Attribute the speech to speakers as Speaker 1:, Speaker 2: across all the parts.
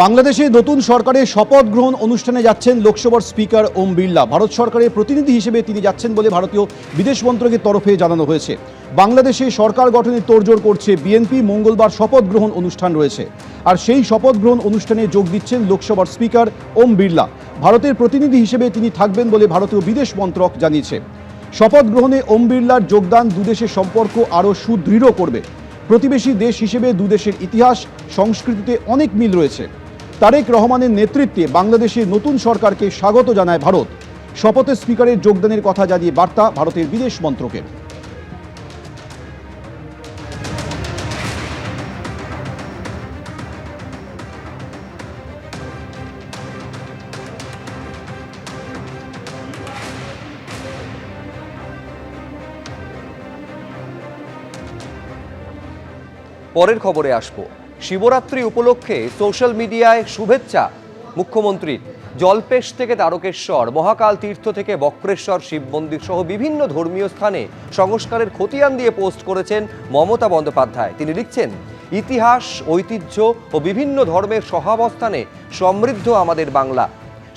Speaker 1: বাংলাদেশে নতুন সরকারের শপথ গ্রহণ অনুষ্ঠানে যাচ্ছেন লোকসভার স্পিকার ওম বিড়লা। ভারত সরকারের প্রতিনিধি হিসেবে তিনি যাচ্ছেন বলে ভারতীয় বিদেশ মন্ত্রকের তরফে জানানো হয়েছে। বাংলাদেশে সরকার গঠনের তোড়জোড় করছে বিএনপি। মঙ্গলবার শপথ গ্রহণ অনুষ্ঠান রয়েছে, আর সেই শপথ গ্রহণ অনুষ্ঠানে যোগ দিচ্ছেন লোকসভার স্পিকার ওম বিড়লা। ভারতের প্রতিনিধি হিসেবে তিনি থাকবেন বলে ভারতীয় বিদেশ মন্ত্রক জানিয়েছে। শপথ গ্রহণে ওম বিড়লার যোগদান দুদেশের সম্পর্ক আরও সুদৃঢ় করবে। প্রতিবেশী দেশ হিসেবে দুদেশের ইতিহাস সংস্কৃতিতে অনেক মিল রয়েছে। তারেক রহমানের নেতৃত্বে বাংলাদেশের নতুন সরকারকে স্বাগত জানায় ভারত। শপথে স্পিকারের যোগদানের কথা জানিয়ে বার্তা ভারতের বিদেশ মন্ত্রকের।
Speaker 2: পরের খবরে আসবো। শিবরাত্রি উপলক্ষে সোশ্যাল মিডিয়ায় শুভেচ্ছা মুখ্যমন্ত্রীর। জলপেশ থেকে তারকেশ্বর, মহাকাল তীর্থ থেকে বক্রেশ্বর শিব মন্দির সহ বিভিন্ন ধর্মীয় স্থানে সংস্কারের খতিয়ান দিয়ে পোস্ট করেছেন মমতা বন্দ্যোপাধ্যায়। তিনি লিখছেন, ইতিহাস, ঐতিহ্য ও বিভিন্ন ধর্মের সহাবস্থানে সমৃদ্ধ আমাদের বাংলা।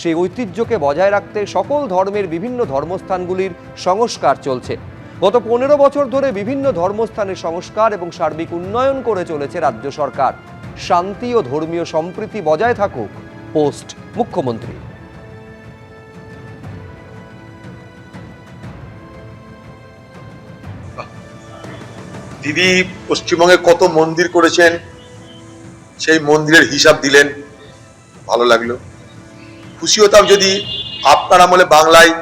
Speaker 2: সেই ঐতিহ্যকে বজায় রাখতে সকল ধর্মের বিভিন্ন ধর্মস্থানগুলির সংস্কার চলছে। গত 15 বছর ধরে বিভিন্ন ধর্মস্থানের সংস্কার এবং সার্বিক উন্নয়ন করে চলেছে রাজ্য সরকার। শান্তি ও ধর্মীয় সম্প্রীতি বজায় থাকুক, পোস্ট মুখ্যমন্ত্রী।
Speaker 3: দিদি পশ্চিমবঙ্গে কত মন্দির করেছেন, সেই মন্দিরের হিসাব দিলেন, ভালো লাগলো। খুশি হতাম যদি আপনার আমলে বাংলায়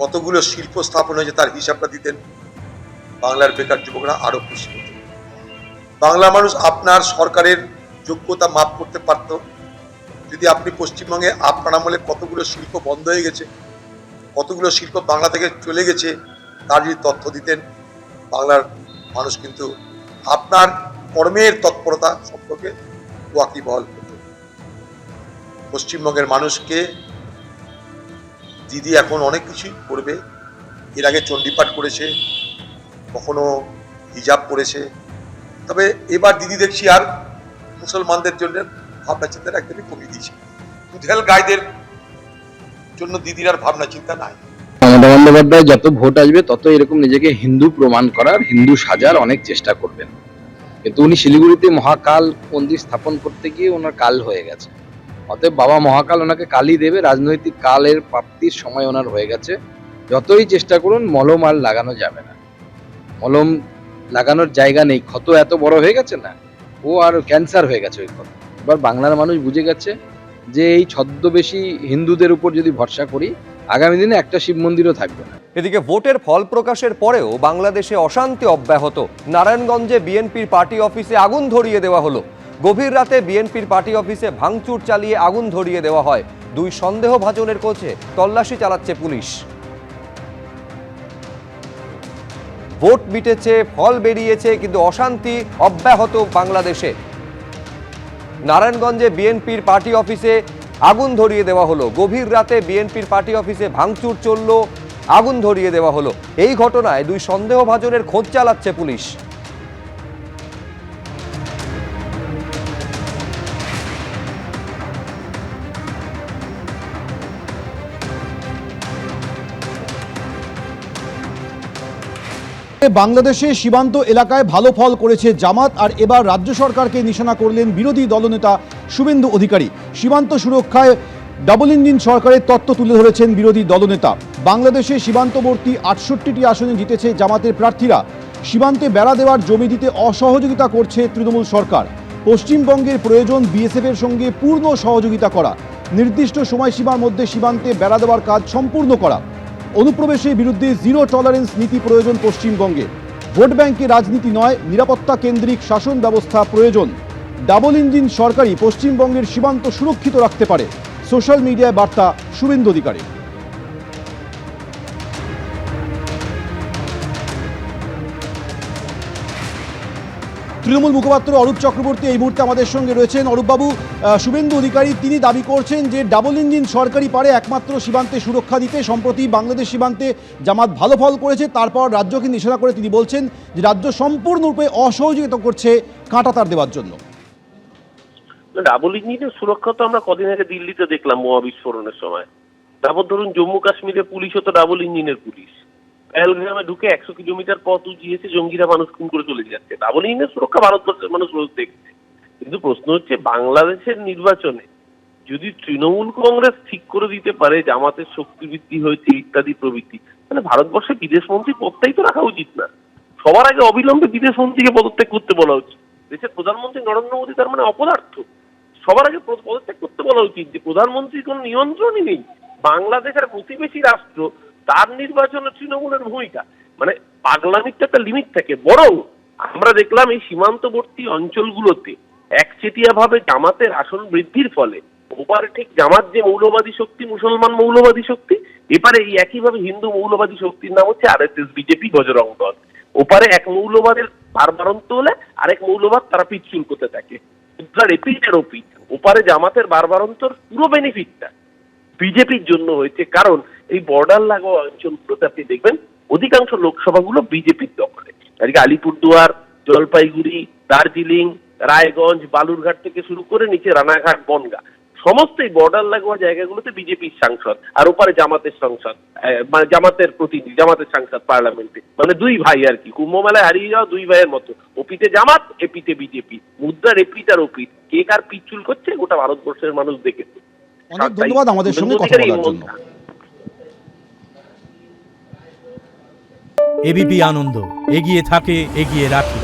Speaker 3: কতগুলো শিল্প স্থাপন হয়েছে তার হিসাবটা দিতেন। বাংলার বেকার যুবকরা আরো খুশি হত। বাংলার মানুষ আপনার সরকারের যোগ্যতা মাপ করতে পারত যদি আপনি পশ্চিমবঙ্গে আপনার আমলে কতগুলো শিল্প বন্ধ হয়ে গেছে, কতগুলো শিল্প বাংলা থেকে চলে গেছে তার যদি তথ্য দিতেন। বাংলার মানুষ কিন্তু আপনার কর্মের তৎপরতা সম্পর্কে ওয়াকিবহাল হত। পশ্চিমবঙ্গের মানুষকে দিদি এখন অনেক কিছুই করবে। এর আগে চণ্ডীপাঠ করেছে, কখনো হিজাব করেছে, তবে এবার দিদি দেখছি আর মুসলমানদের জন্য ভাবনা চিন্তাটা একদমই কমিয়ে দিয়েছে। দুধেল গাইদের জন্য দিদির আর ভাবনা চিন্তা নাই।
Speaker 4: মমতা বন্দ্যোপাধ্যায় যত ভোট আসবে তত এরকম নিজেকে হিন্দু প্রমাণ করার, হিন্দু সাজার অনেক চেষ্টা করবেন। কিন্তু উনি শিলিগুড়িতে মহাকাল মন্দির স্থাপন করতে গিয়ে ওনার কাল হয়ে গেছে। অতএব বাবা মহাকাল ওনাকে কালই দেবে। রাজনৈতিক কালের প্রাপ্তির সময় ওনার হয়ে গেছে। যতই চেষ্টা করুন মলম আর লাগানো যাবে না। মলম লাগানোর জায়গা নেই, ক্ষত এত বড় হয়ে গেছে না, ও আর ক্যান্সার হয়ে গেছে ওই ক্ষত। এবার বাংলার মানুষ বুঝে গেছে যে এই ছদ্মবেশী হিন্দুদের উপর যদি ভরসা করি আগামী দিনে একটা শিব মন্দিরও থাকবে না।
Speaker 2: এদিকে ভোটের ফল প্রকাশের পরেও বাংলাদেশে অশান্তি অব্যাহত। নারায়ণগঞ্জে বিএনপির পার্টি অফিসে আগুন ধরিয়ে দেওয়া হলো। গভীর রাতে বিএনপির পার্টি অফিসে ভাঙচুর চালিয়ে আগুন ধরিয়ে দেওয়া হয়। 2 সন্দেহভাজনের খোঁজে তল্লাশি চালাচ্ছে পুলিশ। ভোট মিটেছে, ফল বেরিয়েছে, কিন্তু অশান্তি অব্যাহত বাংলাদেশে। নারায়ণগঞ্জে বিএনপির পার্টি অফিসে আগুন ধরিয়ে দেওয়া হলো। গভীর রাতে বিএনপির পার্টি অফিসে ভাঙচুর চলল, আগুন ধরিয়ে দেওয়া হলো। এই ঘটনায় 2 সন্দেহভাজনের খোঁজ চালাচ্ছে পুলিশ।
Speaker 1: বাংলাদেশে সীমান্ত এলাকায় ভালো ফল করেছে জামাত, আর এবার রাজ্য সরকারকে নিশানা করলেন বিরোধী দলনেতা শুভেন্দু অধিকারী। সীমান্ত সুরক্ষায় ডাবল ইঞ্জিন সরকারের তত্ত্ব তুলে ধরেছেন বিরোধী দলনেতা। বাংলাদেশে সীমান্তবর্তী 68টি আসনে জিতেছে জামাতের প্রার্থীরা। সীমান্তে বেড়া দেওয়ার জমি দিতে অসহযোগিতা করছে তৃণমূল সরকার। পশ্চিমবঙ্গের প্রয়োজন বিএসএফের সঙ্গে পূর্ণ সহযোগিতা করা, নির্দিষ্ট সময়সীমার মধ্যে সীমান্তে বেড়া দেওয়ার কাজ সম্পূর্ণ করা। অনুপ্রবেশের বিরুদ্ধে জিরো টলারেন্স নীতি প্রয়োজন পশ্চিমবঙ্গে। ভোট ব্যাংকে রাজনীতি নয়, নিরাপত্তা কেন্দ্রিক শাসন ব্যবস্থা প্রয়োজন। ডাবল ইঞ্জিন সরকারই পশ্চিমবঙ্গের সীমান্ত সুরক্ষিত রাখতে পারে। সোশ্যাল মিডিয়ায় বার্তা শুভেন্দু অধিকারী। তৃণমূল মুখপাত্র অরূপ চক্রবর্তী এই মুহূর্তে আমাদের সঙ্গে রয়েছেন। অরূপবাবু, শুভেন্দু অধিকারী তিনি দাবি করছেন যে ডাবল ইঞ্জিন সরকারই পারে একমাত্র সীমান্তে সুরক্ষা দিতে। সম্প্রতি বাংলাদেশ সীমান্তে জামাত ভালো ফল করেছে, তারপর রাজ্যকে নিশানা করে তিনি বলছেন যে রাজ্য সম্পূর্ণরূপে অসহযোগিতা করছে কাঁটাতার দেওয়ার জন্য।
Speaker 5: ডাবল ইঞ্জিনের সুরক্ষা তো আমরা কদিন আগে দিল্লিতে দেখলাম মহাবিস্ফোরণের সময়। তারপর ধরুন জম্মু কাশ্মীরে পুলিশও তো ডাবল ইঞ্জিনের পুলিশ। পেহেলগ্রামে ঢুকে 100 কিলোমিটার পথ উঠিয়েছে, জঙ্গিরা মানুষ খুন করে চলে যাচ্ছে। ডাবল ইঞ্জিনের সুরক্ষা ভারতবর্ষের মানুষ রোজ দেখছে। কিন্তু প্রশ্ন হচ্ছে বাংলাদেশের নির্বাচনে যদি তৃণমূল কংগ্রেস ঠিক করে দিতে পারে জামাতের শক্তি বৃদ্ধি হয়েছে ইত্যাদি প্রভৃতি, তাহলে ভারতবর্ষে বিদেশমন্ত্রী পদটাই তো রাখা উচিত না। সবার আগে অবিলম্বে বিদেশমন্ত্রীকে পদত্যাগ করতে বলা উচিত। দেশের প্রধানমন্ত্রী নরেন্দ্র মোদী তার মানে অপদার্থ। সবার আগে পদত্যাগ করতে বলা উচিত। যে প্রধানমন্ত্রীর কোনো নিয়ন্ত্রণই নেই, বাংলাদেশের প্রতিবেশী রাষ্ট্র, তার নির্বাচনে তৃণমূলের ভূমিকা, মানে পাগলামির তো একটা লিমিট থাকে। বরং আমরা দেখলাম এই সীমান্তবর্তী অঞ্চলগুলোতে একচেটিয়া ভাবে জামাতের আসন বৃদ্ধির ফলে ওপারে ঠিক জামাত যে মৌলবাদী শক্তি, মুসলমান মৌলবাদী শক্তি, এপারে এই একইভাবে হিন্দু মৌলবাদী শক্তির নাম হচ্ছে RSS, বিজেপি, বজরং দল। ওপারে এক মৌলবাদের বারবারন্ত হলে আরেক মৌলবাদ তারা পিছুল করতে থাকে। রিপিট আর ওপিট। ওপারে জামাতের বারবারন্তর পুরো বেনিফিটটা বিজেপির জন্য হয়েছে, কারণ এই বর্ডার লাগোয়া অঞ্চলগুলোতে আপনি দেখবেন অধিকাংশ লোকসভাগুলো বিজেপির দখলে। আজকে আলিপুরদুয়ার, জলপাইগুড়ি, দার্জিলিং, রায়গঞ্জ, বালুরঘাট থেকে শুরু করে নিচে রানাঘাট, বনগাঁ, সমস্ত এই বর্ডার লাগোয়া জায়গাগুলোতে বিজেপির সাংসদ, আর ওপারে জামাতের সংসদ, মানে জামাতের প্রতিনিধি, জামাতের সাংসদ পার্লামেন্টে। মানে দুই ভাই আর কি, কুম্ভ মেলায় হারিয়ে যাওয়া দুই ভাইয়ের মতো। ওপিতে জামাত, এপিতে বিজেপি। মুদ্রার এপিট আর ওপিট, কে কার পিছুল করছে গোটা ভারতবর্ষের মানুষ দেখেছে।
Speaker 1: অনেক ধন্যবাদ আমাদের সঙ্গে কথা বলার জন্য।
Speaker 6: এবিপি আনন্দ, এগিয়ে থাকে, এগিয়ে রাখে।